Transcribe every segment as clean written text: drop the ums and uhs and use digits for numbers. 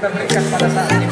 kita berikan pada saat ini.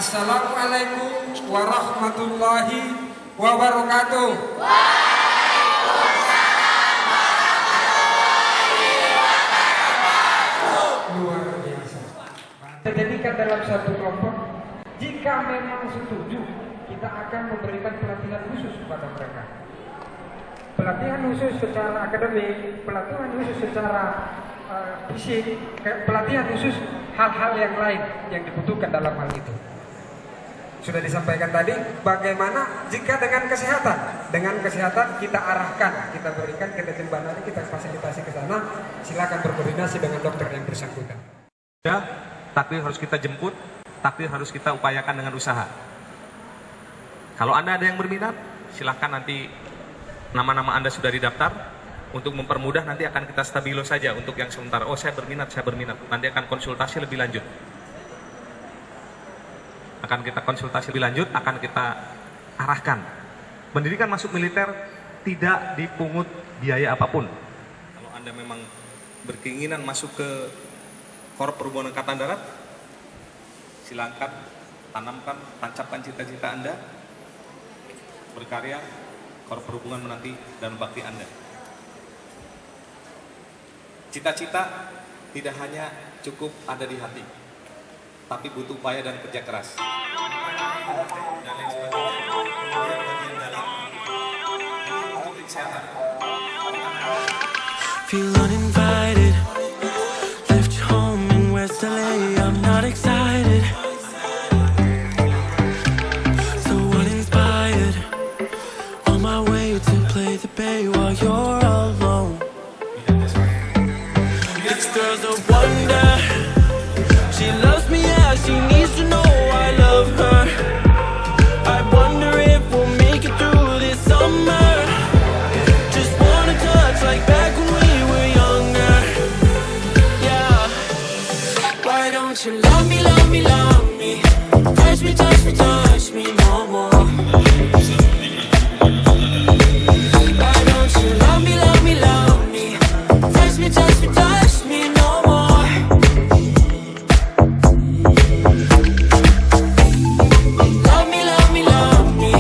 Assalamualaikum warahmatullahi wabarakatuh. Luar biasa. Terjadikan dalam satu kelompok. Jika memang setuju, kita akan memberikan pelatihan khusus kepada mereka. Pelatihan khusus secara akademik, pelatihan khusus secara fisik, pelatihan khusus hal-hal yang lain yang dibutuhkan dalam hal itu. Sudah disampaikan tadi, bagaimana jika dengan kesehatan kita arahkan, kita berikan, kita jembatani, kita fasilitasi ke sana, silakan berkoordinasi dengan dokter yang bersangkutan. Ya, takdir harus kita jemput, takdir harus kita upayakan dengan usaha. Kalau Anda ada yang berminat, silakan nanti nama-nama Anda sudah didaftar. Untuk mempermudah nanti akan kita stabilo saja untuk yang sementara. Oh, saya berminat. Nanti akan konsultasi lebih lanjut. Akan kita konsultasi lebih lanjut, akan kita arahkan. Pendidikan masuk militer tidak dipungut biaya apapun. Kalau Anda memang berkeinginan masuk ke Korps Perhubungan Angkatan Darat, silakan tanamkan, tancapkan cita-cita Anda, berkarya, Korps Perhubungan menanti dan bakti Anda. Cita-cita tidak hanya cukup ada di hati, tapi butuh upaya dan kerja keras. Dan lain sebagainya. Bagian dalam untuk kesehatan. Feel uninvited, left home in West LA, I'm not excited. So uninspired, on my way to play the bay while you're alone. This girl's a wonder, she loves me, yeah, she needs to know I love her. I wonder if we'll make it through this summer. Just wanna touch like back when we were younger. Yeah. Why don't you love me, love me, love me? Touch me, touch me, touch me no more. Why don't you love me, love me, love me? Touch me, touch me, touch me no more. Love me, love me, love me.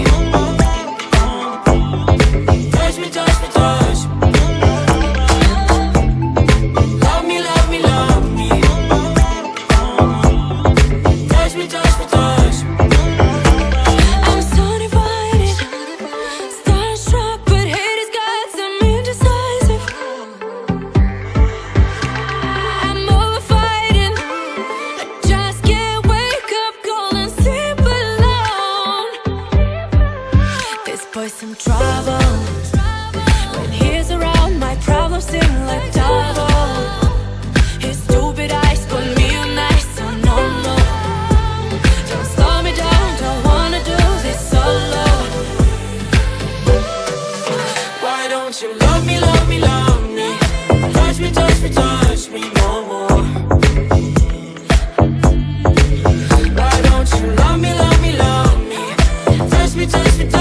Touch me, touch me, touch me. Love me, love me, love me. Touch me, touch me, touch me. I'm so divided, starstruck, but hate has got some indecisive. I'm over fighting, I just can't wake up cold and sleep alone. This boy's some trouble, when he's around my problems seem like double. His stupid eyes put me on ice, so no, no. Don't slow me down, don't wanna do this solo. Why don't you love me, love me, love me? Touch me, touch me, touch me no more. Why don't you love me, love me, love me? Touch me, touch me, touch me.